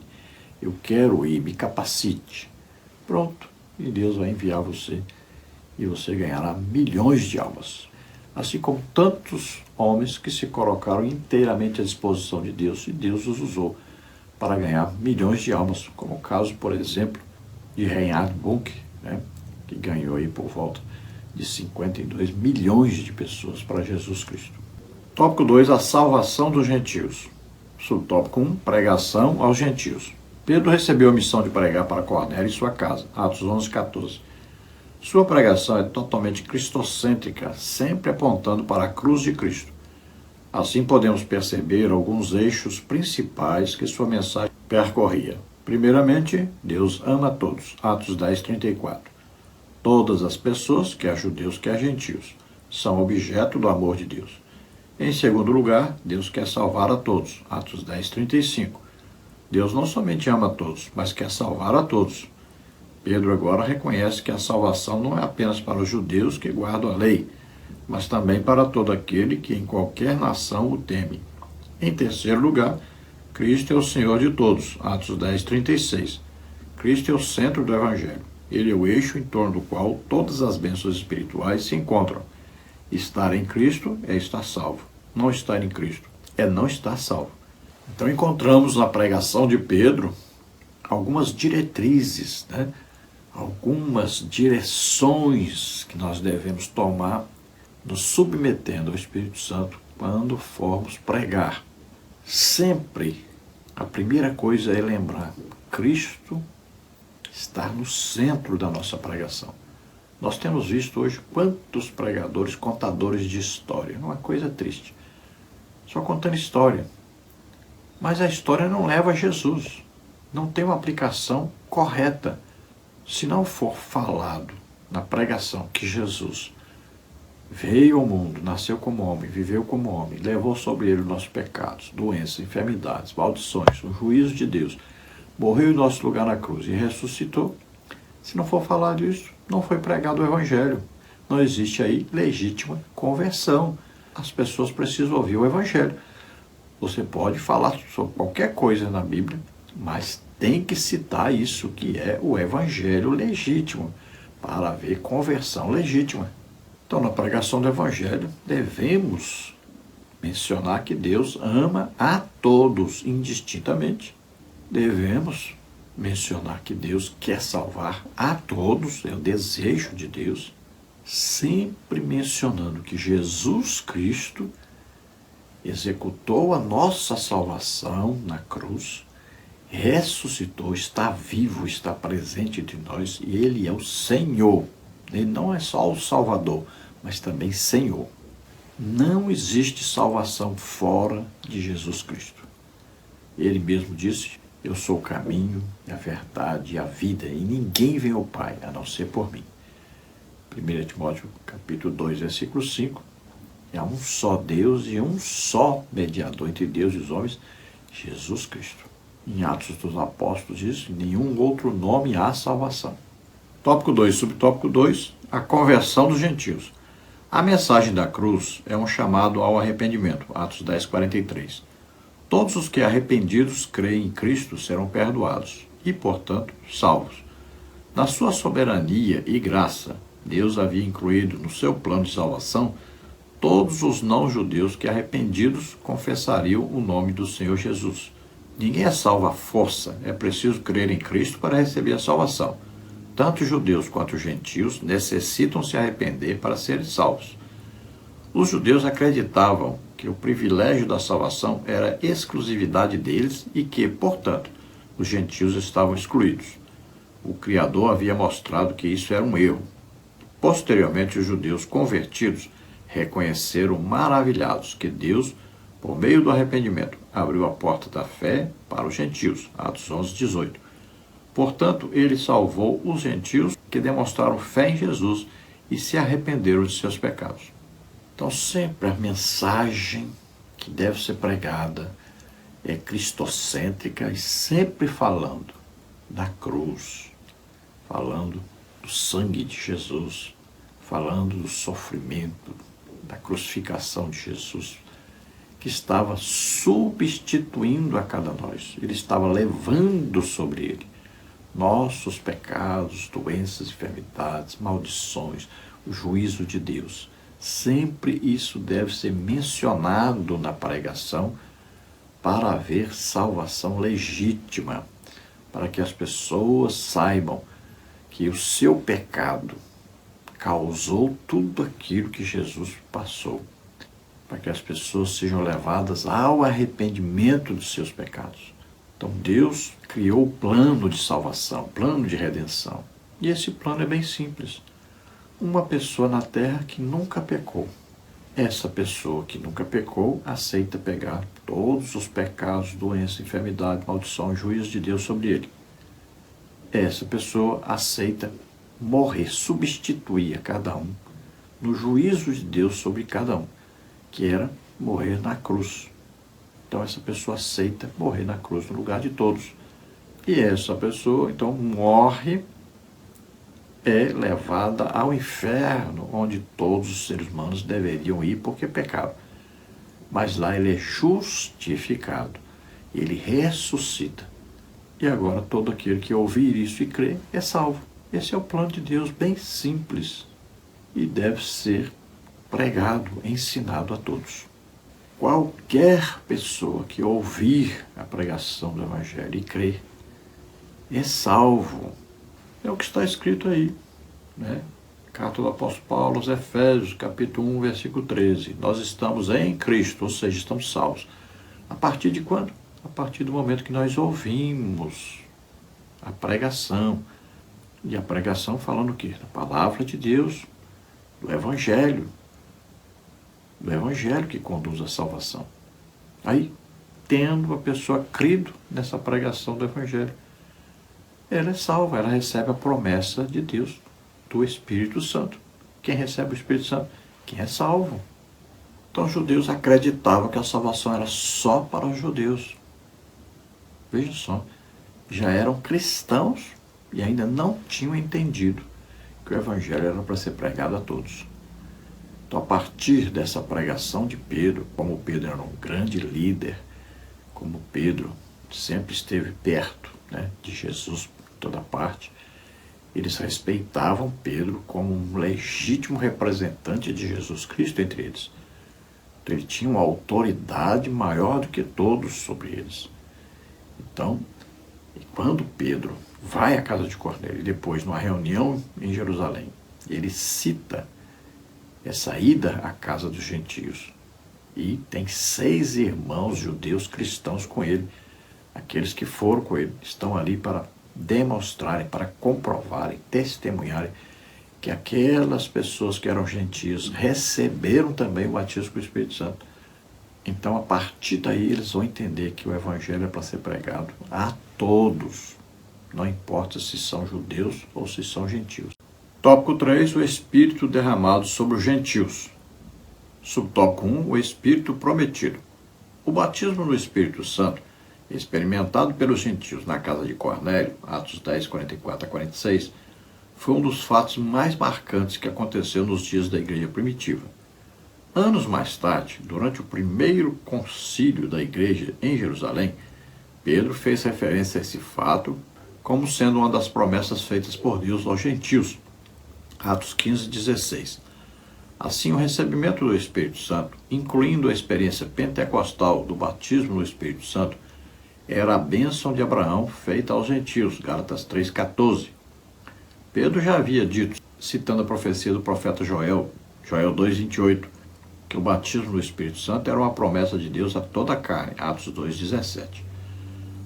eu quero ir, me capacite. Pronto, e Deus vai enviar você, e você ganhará milhões de almas. Assim como tantos homens que se colocaram inteiramente à disposição de Deus, e Deus os usou para ganhar milhões de almas, como o caso, por exemplo, de Reinhard Bonk, que ganhou aí por volta de 52 milhões de pessoas para Jesus Cristo. Tópico 2, a salvação dos gentios. Subtópico 1, pregação aos gentios. Pedro recebeu a missão de pregar para Cornélio e sua casa, Atos 11:14. Sua pregação é totalmente cristocêntrica, sempre apontando para a cruz de Cristo. Assim podemos perceber alguns eixos principais que sua mensagem percorria. Primeiramente, Deus ama a todos, Atos 10:34. Todas as pessoas, quer judeus, quer gentios, são objeto do amor de Deus. Em segundo lugar, Deus quer salvar a todos, Atos 10:35. Deus não somente ama a todos, mas quer salvar a todos. Pedro agora reconhece que a salvação não é apenas para os judeus que guardam a lei, mas também para todo aquele que em qualquer nação o teme. Em terceiro lugar, Cristo é o Senhor de todos, Atos 10:36. Cristo é o centro do Evangelho. Ele é o eixo em torno do qual todas as bênçãos espirituais se encontram. Estar em Cristo é estar salvo. Não estar em Cristo é não estar salvo. Então encontramos na pregação de Pedro algumas diretrizes, algumas direções que nós devemos tomar, nos submetendo ao Espírito Santo quando formos pregar. Sempre a primeira coisa é lembrar, Cristo está no centro da nossa pregação. Nós temos visto hoje quantos pregadores, contadores de história, uma coisa triste, só contando história. Mas a história não leva a Jesus, não tem uma aplicação correta. Se não for falado na pregação que Jesus veio ao mundo, nasceu como homem, viveu como homem, levou sobre ele os nossos pecados, doenças, enfermidades, maldições, o juízo de Deus, morreu em nosso lugar na cruz e ressuscitou, se não for falado isso, não foi pregado o Evangelho. Não existe aí legítima conversão. As pessoas precisam ouvir o Evangelho. Você pode falar sobre qualquer coisa na Bíblia, mas tem que citar isso que é o Evangelho legítimo, para haver conversão legítima. Então, na pregação do Evangelho, devemos mencionar que Deus ama a todos indistintamente. Devemos mencionar que Deus quer salvar a todos, é o desejo de Deus, sempre mencionando que Jesus Cristo executou a nossa salvação na cruz, ressuscitou, está vivo, está presente entre nós e Ele é o Senhor. Ele não é só o Salvador, mas também Senhor. Não existe salvação fora de Jesus Cristo. Ele mesmo disse: eu sou o caminho, a verdade e a vida, e ninguém vem ao Pai a não ser por mim. 1 Timóteo capítulo 2, versículo 5. Há um só Deus e um só mediador entre Deus e os homens, Jesus Cristo. Em Atos dos Apóstolos diz: nenhum outro nome há salvação. Tópico 2, subtópico 2, a conversão dos gentios. A mensagem da cruz é um chamado ao arrependimento, Atos 10, 43. Todos os que arrependidos creem em Cristo serão perdoados e, portanto, salvos. Na sua soberania e graça, Deus havia incluído no seu plano de salvação todos os não-judeus que arrependidos confessariam o nome do Senhor Jesus. Ninguém é salvo à força, é preciso crer em Cristo para receber a salvação. Tanto os judeus quanto os gentios necessitam se arrepender para serem salvos. Os judeus acreditavam que o privilégio da salvação era exclusividade deles e que, portanto, os gentios estavam excluídos. O Criador havia mostrado que isso era um erro. Posteriormente, os judeus convertidos reconheceram maravilhados que Deus, por meio do arrependimento, abriu a porta da fé para os gentios. Atos 11, 18. Portanto, ele salvou os gentios que demonstraram fé em Jesus e se arrependeram de seus pecados. Então, sempre a mensagem que deve ser pregada é cristocêntrica e sempre falando da cruz, falando do sangue de Jesus, falando do sofrimento, da crucificação de Jesus, que estava substituindo a cada nós. Ele estava levando sobre ele nossos pecados, doenças, enfermidades, maldições, o juízo de Deus. Sempre isso deve ser mencionado na pregação para haver salvação legítima, para que as pessoas saibam que o seu pecado causou tudo aquilo que Jesus passou, para que as pessoas sejam levadas ao arrependimento dos seus pecados. Então Deus criou o plano de salvação, plano de redenção. E esse plano é bem simples. Uma pessoa na terra que nunca pecou. Essa pessoa que nunca pecou aceita pegar todos os pecados, doença, enfermidade, maldição e juízo de Deus sobre ele. Essa pessoa aceita morrer, substituir a cada um no juízo de Deus sobre cada um, que era morrer na cruz. Então essa pessoa aceita morrer na cruz no lugar de todos. E essa pessoa, então, morre, é levada ao inferno, onde todos os seres humanos deveriam ir porque pecaram. Mas lá ele é justificado, ele ressuscita. E agora todo aquele que ouvir isso e crer é salvo. Esse é o plano de Deus, bem simples, e deve ser pregado, ensinado a todos. Qualquer pessoa que ouvir a pregação do Evangelho e crer é salvo. É o que está escrito aí, né? Carta do apóstolo Paulo aos Efésios, capítulo 1, versículo 13. Nós estamos em Cristo, ou seja, estamos salvos. A partir de quando? A partir do momento que nós ouvimos a pregação. E a pregação falando o quê? Da palavra de Deus, do Evangelho. Do Evangelho que conduz à salvação. Aí, tendo a pessoa crido nessa pregação do Evangelho, ela é salva, ela recebe a promessa de Deus, do Espírito Santo. Quem recebe o Espírito Santo? Quem é salvo. Então os judeus acreditavam que a salvação era só para os judeus. Veja só, já eram cristãos e ainda não tinham entendido que o Evangelho era para ser pregado a todos. Então, a partir dessa pregação de Pedro, como Pedro era um grande líder, como Pedro sempre esteve perto, né, de Jesus em toda parte, eles respeitavam Pedro como um legítimo representante de Jesus Cristo entre eles. Então, ele tinha uma autoridade maior do que todos sobre eles. Então, quando Pedro vai à casa de Cornélio, e depois, numa reunião em Jerusalém, ele cita essa ida à casa dos gentios. E tem 6 irmãos judeus cristãos com ele. Aqueles que foram com ele estão ali para demonstrarem, para comprovarem, testemunharem que aquelas pessoas que eram gentios receberam também o batismo com o Espírito Santo. Então, a partir daí, eles vão entender que o Evangelho é para ser pregado a todos, não importa se são judeus ou se são gentios. Tópico 3, o Espírito derramado sobre os gentios. Subtópico 1, o Espírito prometido. O batismo no Espírito Santo, experimentado pelos gentios na casa de Cornélio, Atos 10, 44 a 46, foi um dos fatos mais marcantes que aconteceu nos dias da igreja primitiva. Anos mais tarde, durante o primeiro concílio da igreja em Jerusalém, Pedro fez referência a esse fato como sendo uma das promessas feitas por Deus aos gentios. Atos 15, 16. Assim, o recebimento do Espírito Santo, incluindo a experiência pentecostal do batismo no Espírito Santo, era a bênção de Abraão feita aos gentios. Gálatas 3, 14. Pedro já havia dito, citando a profecia do profeta Joel, Joel 2, 28, que o batismo do Espírito Santo era uma promessa de Deus a toda a carne, Atos 2, 17.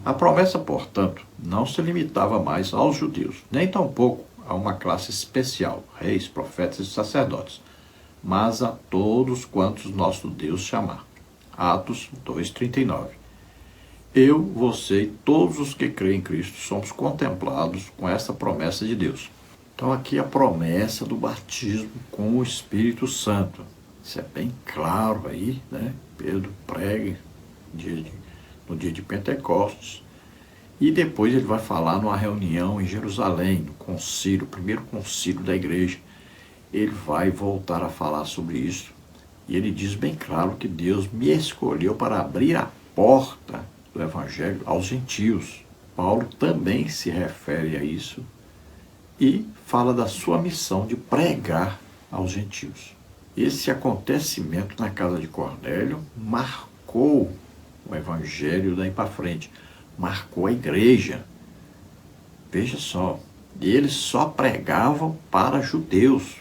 A promessa, portanto, não se limitava mais aos judeus, nem tampouco a uma classe especial, reis, profetas e sacerdotes, mas a todos quantos nosso Deus chamar. Atos 2, 39. Eu, você e todos os que creem em Cristo somos contemplados com essa promessa de Deus. Então aqui a promessa do batismo com o Espírito Santo. Isso é bem claro aí, né? Pedro prega no dia de Pentecostes. E depois ele vai falar numa reunião em Jerusalém, no concílio, o primeiro concílio da igreja. Ele vai voltar a falar sobre isso. E ele diz bem claro que Deus me escolheu para abrir a porta do Evangelho aos gentios. Paulo também se refere a isso e fala da sua missão de pregar aos gentios. Esse acontecimento na casa de Cornélio marcou o Evangelho daí para frente, marcou a igreja. Veja só, eles só pregavam para judeus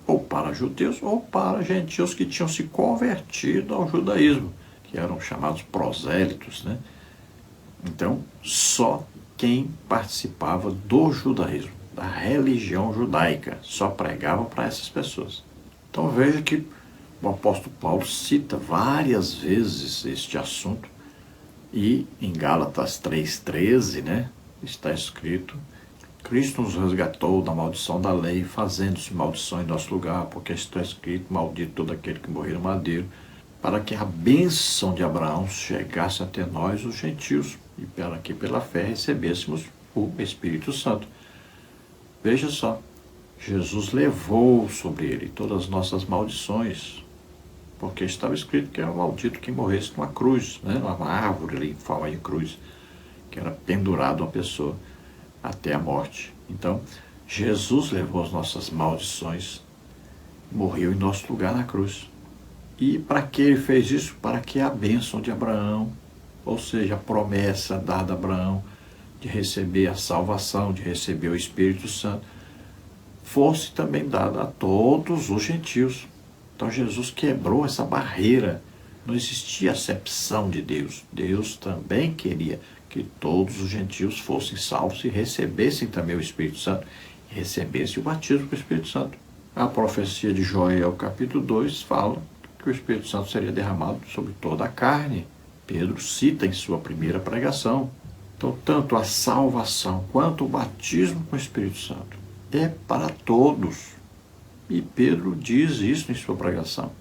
ou para gentios que tinham se convertido ao judaísmo, que eram chamados prosélitos, né? Então, só quem participava do judaísmo, da religião judaica, só pregava para essas pessoas. Então veja que o apóstolo Paulo cita várias vezes este assunto e em Gálatas 3,13, né, está escrito: Cristo nos resgatou da maldição da lei, fazendo-se maldição em nosso lugar, porque está escrito: maldito todo aquele que morrer no madeiro, para que a bênção de Abraão chegasse até nós, os gentios, e para que pela fé recebêssemos o Espírito Santo. Veja só, Jesus levou sobre ele todas as nossas maldições, porque estava escrito que era maldito quem morresse numa cruz, né? Numa árvore ali em forma de cruz, que era pendurado uma pessoa até a morte. Então, Jesus levou as nossas maldições, morreu em nosso lugar na cruz. E para que ele fez isso? Para que a bênção de Abraão, ou seja, a promessa dada a Abraão de receber a salvação, de receber o Espírito Santo, fosse também dada a todos os gentios. Então Jesus quebrou essa barreira. Não existia acepção de Deus. Deus também queria que todos os gentios fossem salvos e recebessem também o Espírito Santo, e recebessem o batismo com o Espírito Santo. A profecia de Joel, capítulo 2, fala que o Espírito Santo seria derramado sobre toda a carne. Pedro cita em sua primeira pregação. Então, tanto a salvação quanto o batismo com o Espírito Santo é para todos. E Pedro diz isso em sua pregação.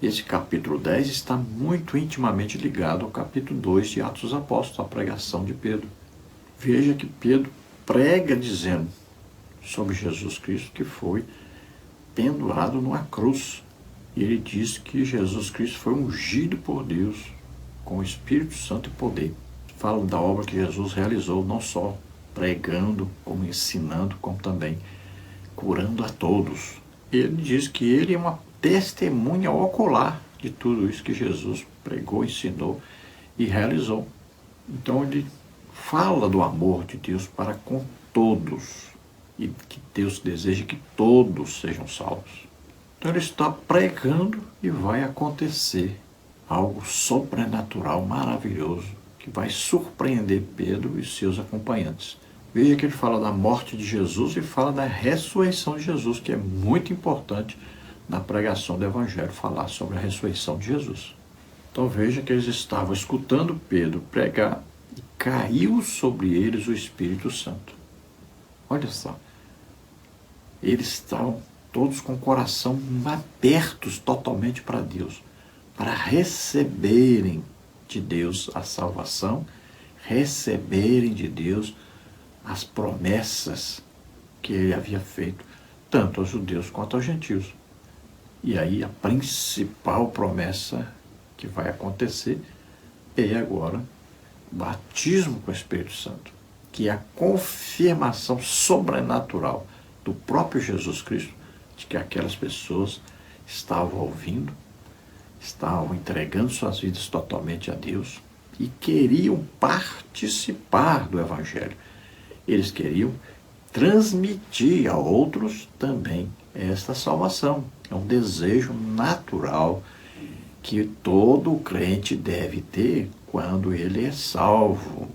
Esse capítulo 10 está muito intimamente ligado ao capítulo 2 de Atos dos Apóstolos, a pregação de Pedro. Veja que Pedro prega dizendo sobre Jesus Cristo que foi pendurado numa cruz. E ele diz que Jesus Cristo foi ungido por Deus com o Espírito Santo e poder. Fala da obra que Jesus realizou, não só pregando, como ensinando, como também curando a todos. Ele diz que ele é uma testemunha ocular de tudo isso que Jesus pregou, ensinou e realizou. Então ele fala do amor de Deus para com todos e que Deus deseja que todos sejam salvos. Então ele está pregando e vai acontecer algo sobrenatural, maravilhoso, que vai surpreender Pedro e seus acompanhantes. Veja que ele fala da morte de Jesus e fala da ressurreição de Jesus, que é muito importante na pregação do Evangelho, falar sobre a ressurreição de Jesus. Então veja que eles estavam escutando Pedro pregar e caiu sobre eles o Espírito Santo. Olha só, eles estavam todos com o coração abertos totalmente para Deus, para receberem de Deus a salvação, receberem de Deus as promessas que ele havia feito, tanto aos judeus quanto aos gentios. E aí a principal promessa que vai acontecer é agora o batismo com o Espírito Santo, que é a confirmação sobrenatural do próprio Jesus Cristo de que aquelas pessoas estavam ouvindo, estavam entregando suas vidas totalmente a Deus e queriam participar do Evangelho. Eles queriam transmitir a outros também esta salvação. É um desejo natural que todo crente deve ter quando ele é salvo.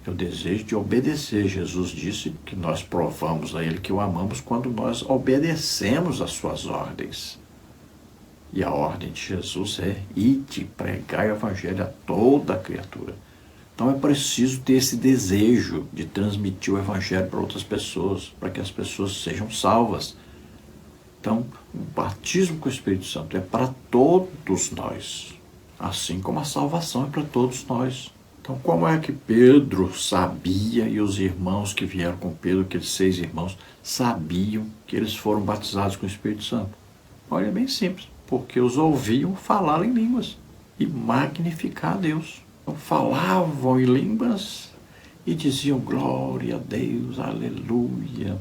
É o desejo de obedecer. Jesus disse que nós provamos a ele que o amamos quando nós obedecemos às suas ordens. E a ordem de Jesus é ide, pregai o Evangelho a toda a criatura. Então é preciso ter esse desejo de transmitir o Evangelho para outras pessoas, para que as pessoas sejam salvas. Então, o batismo com o Espírito Santo é para todos nós, assim como a salvação é para todos nós. Então, como é que Pedro sabia e os irmãos que vieram com Pedro, aqueles 6 irmãos, sabiam que eles foram batizados com o Espírito Santo? Olha, é bem simples, porque os ouviam falar em línguas e magnificar a Deus. Então, falavam em línguas e diziam glória a Deus, aleluia.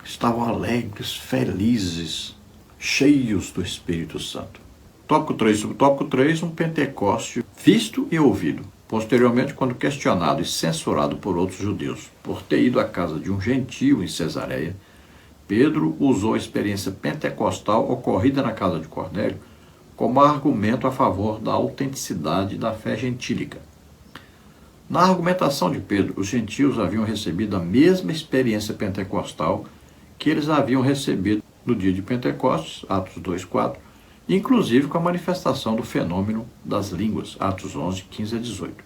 Estavam alegres, felizes, cheios do Espírito Santo. Tópico 3, subtópico 3, um Pentecoste visto e ouvido. Posteriormente, quando questionado e censurado por outros judeus por ter ido à casa de um gentio em Cesareia, Pedro usou a experiência pentecostal ocorrida na casa de Cornélio como argumento a favor da autenticidade da fé gentílica. Na argumentação de Pedro, os gentios haviam recebido a mesma experiência pentecostal que eles haviam recebido no dia de Pentecostes, Atos 2:4, inclusive com a manifestação do fenômeno das línguas, Atos 11:15-18.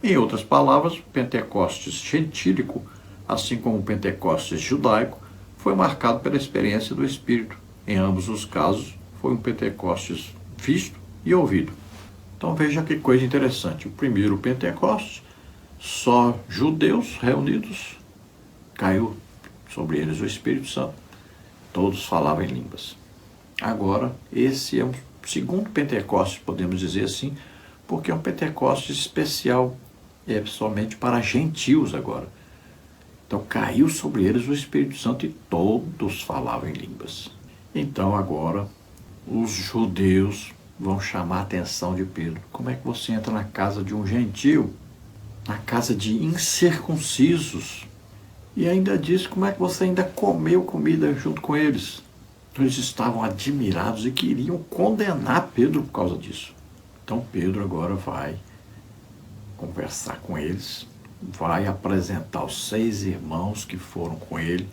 Em outras palavras, o Pentecostes gentílico, assim como o Pentecostes judaico, foi marcado pela experiência do Espírito. Em ambos os casos, foi um Pentecostes visto e ouvido. Então veja que coisa interessante. O primeiro Pentecostes, só judeus reunidos, caiu sobre eles o Espírito Santo. Todos falavam em línguas. Agora, esse é o segundo Pentecostes, podemos dizer assim, porque é um Pentecostes especial, é somente para gentios agora. Então caiu sobre eles o Espírito Santo e todos falavam em línguas. Então agora os judeus vão chamar a atenção de Pedro. Como é que você entra na casa de um gentio, na casa de incircuncisos, e ainda diz como é que você ainda comeu comida junto com eles? Eles estavam admirados e queriam condenar Pedro por causa disso. Então Pedro agora vai conversar com eles, vai apresentar os 6 irmãos que foram com ele.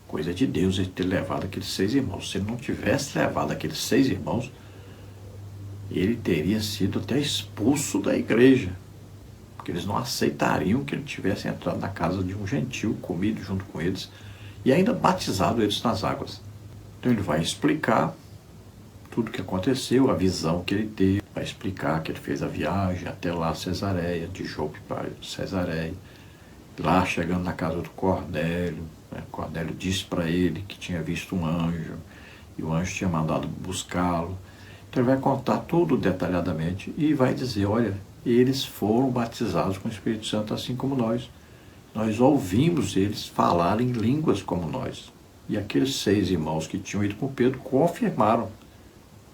Coisa de Deus ele ter levado aqueles 6 irmãos. Se ele não tivesse levado aqueles 6 irmãos, ele teria sido até expulso da igreja, porque eles não aceitariam que ele tivesse entrado na casa de um gentio, comido junto com eles, e ainda batizado eles nas águas. Então ele vai explicar tudo o que aconteceu, a visão que ele teve, vai explicar que ele fez a viagem até lá, Cesareia, de Jope para Cesareia, lá chegando na casa do Cornélio, Cornélio disse para ele que tinha visto um anjo, e o anjo tinha mandado buscá-lo. Então ele vai contar tudo detalhadamente e vai dizer, olha, eles foram batizados com o Espírito Santo assim como nós. Nós ouvimos eles falarem em línguas como nós. E aqueles 6 irmãos que tinham ido com Pedro confirmaram.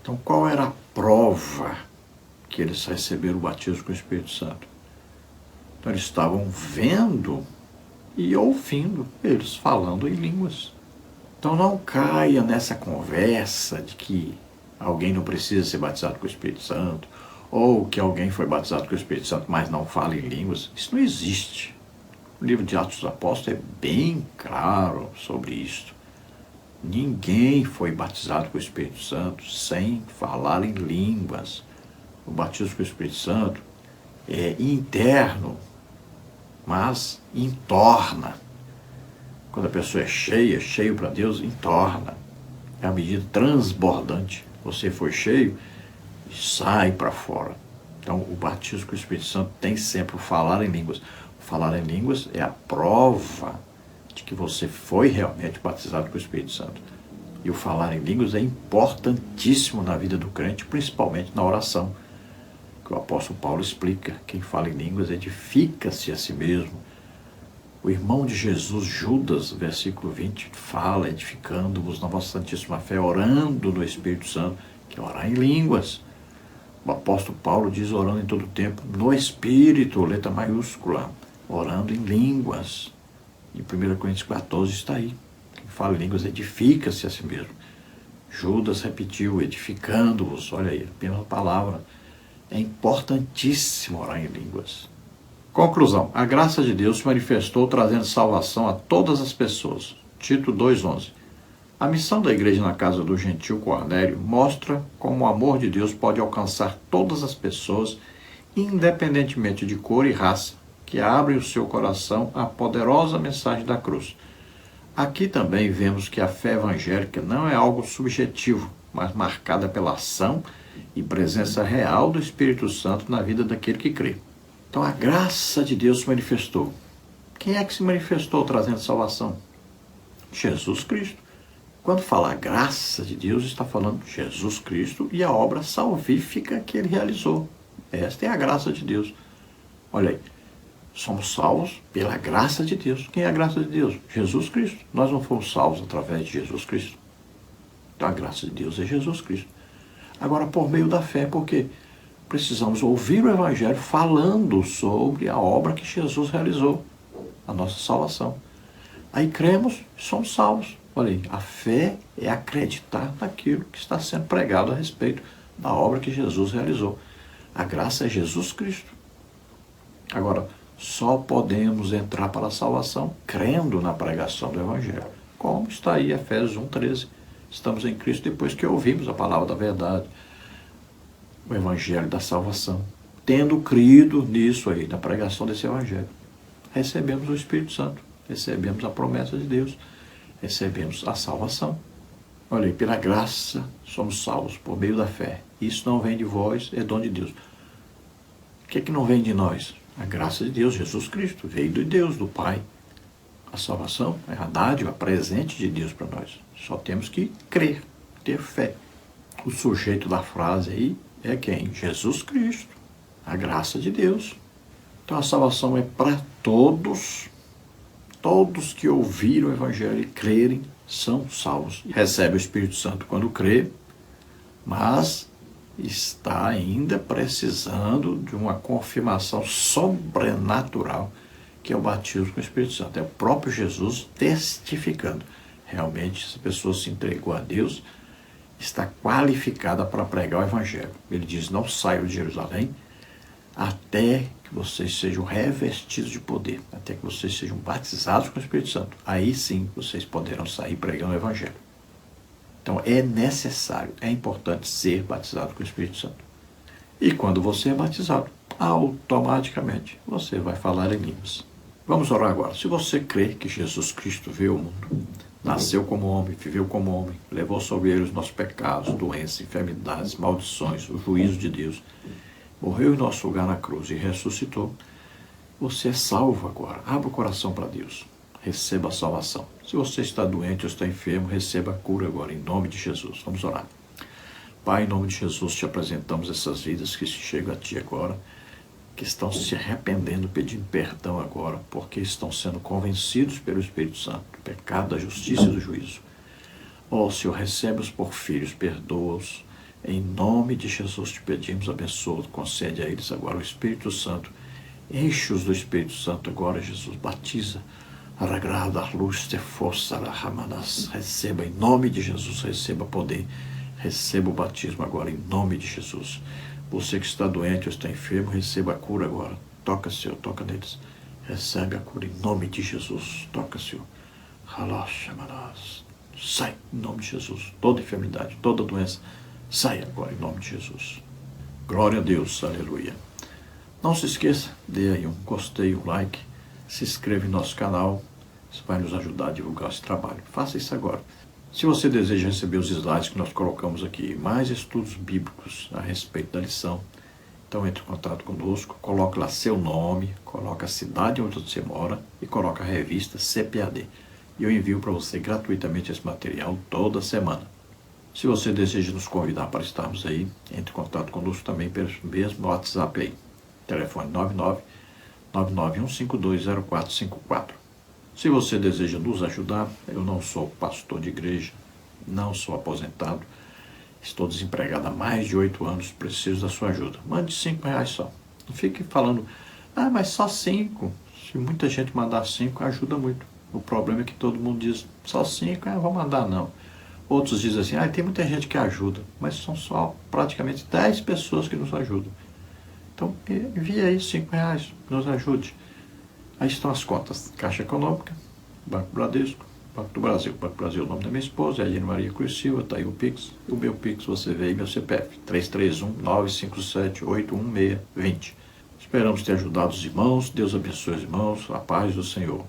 Então qual era a prova que eles receberam o batismo com o Espírito Santo? Então eles estavam vendo e ouvindo eles falando em línguas. Então não caia nessa conversa de que alguém não precisa ser batizado com o Espírito Santo, ou que alguém foi batizado com o Espírito Santo, mas não fala em línguas. Isso não existe. O livro de Atos dos Apóstolos é bem claro sobre isso. Ninguém foi batizado com o Espírito Santo sem falar em línguas. O batismo com o Espírito Santo é interno, mas entorna. Quando a pessoa é cheia, cheio para Deus, entorna. É a medida transbordante. Você foi cheio, sai para fora. Então, o batismo com o Espírito Santo tem sempre o falar em línguas. O falar em línguas é a prova de que você foi realmente batizado com o Espírito Santo. E o falar em línguas é importantíssimo na vida do crente, principalmente na oração. Que o apóstolo Paulo explica, quem fala em línguas edifica-se a si mesmo. O irmão de Jesus, Judas, versículo 20, fala, edificando-vos na vossa santíssima fé, orando no Espírito Santo, que é orar em línguas. O apóstolo Paulo diz orando em todo o tempo, no Espírito, letra maiúscula, orando em línguas. Em 1 Coríntios 14 está aí. Quem fala em línguas edifica-se a si mesmo. Judas repetiu, edificando-vos, olha aí, apenas a palavra. É importantíssimo orar em línguas. Conclusão. A graça de Deus se manifestou trazendo salvação a todas as pessoas. Tito 2,11. A missão da igreja na casa do gentil Cornélio mostra como o amor de Deus pode alcançar todas as pessoas, independentemente de cor e raça, que abrem o seu coração à poderosa mensagem da cruz. Aqui também vemos que a fé evangélica não é algo subjetivo, mas marcada pela ação e presença real do Espírito Santo na vida daquele que crê. Então a graça de Deus se manifestou. Quem é que se manifestou trazendo salvação? Jesus Cristo. Quando fala graça de Deus, está falando Jesus Cristo e a obra salvífica que ele realizou. Esta é a graça de Deus. Olha aí, somos salvos pela graça de Deus. Quem é a graça de Deus? Jesus Cristo. Nós não fomos salvos através de Jesus Cristo. Então a graça de Deus é Jesus Cristo. Agora, por meio da fé, porque precisamos ouvir o Evangelho falando sobre a obra que Jesus realizou, a nossa salvação. Aí cremos e somos salvos. Olha aí, a fé é acreditar naquilo que está sendo pregado a respeito da obra que Jesus realizou. A graça é Jesus Cristo. Agora, só podemos entrar para a salvação crendo na pregação do Evangelho. Como está aí Efésios 1,13. Estamos em Cristo depois que ouvimos a palavra da verdade, o Evangelho da salvação. Tendo crido nisso aí, na pregação desse Evangelho, recebemos o Espírito Santo, recebemos a promessa de Deus, recebemos a salvação. Olha aí, pela graça somos salvos por meio da fé. Isso não vem de vós, é dom de Deus. O que é que não vem de nós? A graça de Deus, Jesus Cristo, veio de Deus, do Pai. A salvação é a dádiva, presente de Deus para nós. Só temos que crer, ter fé. O sujeito da frase aí é quem? Jesus Cristo, a graça de Deus. Então a salvação é para todos. Todos que ouviram o Evangelho e crerem são salvos. Recebe o Espírito Santo quando crê, mas está ainda precisando de uma confirmação sobrenatural, que é o batismo com o Espírito Santo. É o próprio Jesus testificando. Realmente, essa pessoa se entregou a Deus, está qualificada para pregar o Evangelho. Ele diz, não saiam de Jerusalém até que vocês sejam revestidos de poder, até que vocês sejam batizados com o Espírito Santo. Aí sim, vocês poderão sair pregando o Evangelho. Então, é necessário, é importante ser batizado com o Espírito Santo. E quando você é batizado, automaticamente você vai falar em línguas. Vamos orar agora. Se você crê que Jesus Cristo veio ao mundo, nasceu como homem, viveu como homem, levou sobre ele os nossos pecados, doenças, enfermidades, maldições, o juízo de Deus, morreu em nosso lugar na cruz e ressuscitou, você é salvo agora. Abra o coração para Deus. Receba a salvação. Se você está doente ou está enfermo, receba a cura agora, em nome de Jesus. Vamos orar. Pai, em nome de Jesus, te apresentamos essas vidas que chegam a Ti agora, que estão se arrependendo, pedindo perdão agora, porque estão sendo convencidos pelo Espírito Santo do pecado, da justiça e do juízo. Ó Senhor, recebe-os por filhos, perdoa-os. Em nome de Jesus te pedimos, abençoa, concede a eles agora o Espírito Santo. Enche-os do Espírito Santo agora, Jesus. Batiza. Aragrada, luz, te força, ramanas. Receba em nome de Jesus, receba poder. Receba o batismo agora em nome de Jesus. Você que está doente ou está enfermo, receba a cura agora. Toca, Senhor, toca neles. Recebe a cura em nome de Jesus. Toca, Senhor. Relaxa, manas. Sai em nome de Jesus. Toda enfermidade, toda doença, sai agora em nome de Jesus. Glória a Deus, aleluia. Não se esqueça, dê aí um gostei, um like, se inscreva em nosso canal. Isso vai nos ajudar a divulgar esse trabalho. Faça isso agora. Se você deseja receber os slides que nós colocamos aqui, mais estudos bíblicos a respeito da lição, então entre em contato conosco, coloque lá seu nome, coloque a cidade onde você mora e coloque a revista CPAD. E eu envio para você gratuitamente esse material toda semana. Se você deseja nos convidar para estarmos aí, entre em contato conosco também pelo mesmo WhatsApp aí. Telefone 991520454. Se você deseja nos ajudar, eu não sou pastor de igreja, não sou aposentado, estou desempregado há mais de 8 anos, preciso da sua ajuda. Mande R$5 só. Não fique falando, mas só 5. Se muita gente mandar 5, ajuda muito. O problema é que todo mundo diz, só 5, vou mandar não. Outros dizem assim, tem muita gente que ajuda, mas são só praticamente 10 pessoas que nos ajudam. Então, envie aí R$5, nos ajude. Aí estão as contas. Caixa Econômica, Banco Bradesco, Banco do Brasil. Banco do Brasil é o nome da minha esposa, é a Maria Cruz Silva, está aí o Pix. O meu Pix, você vê aí, meu CPF, 331-957-81620. Esperamos ter ajudado os irmãos. Deus abençoe os irmãos. A paz do Senhor.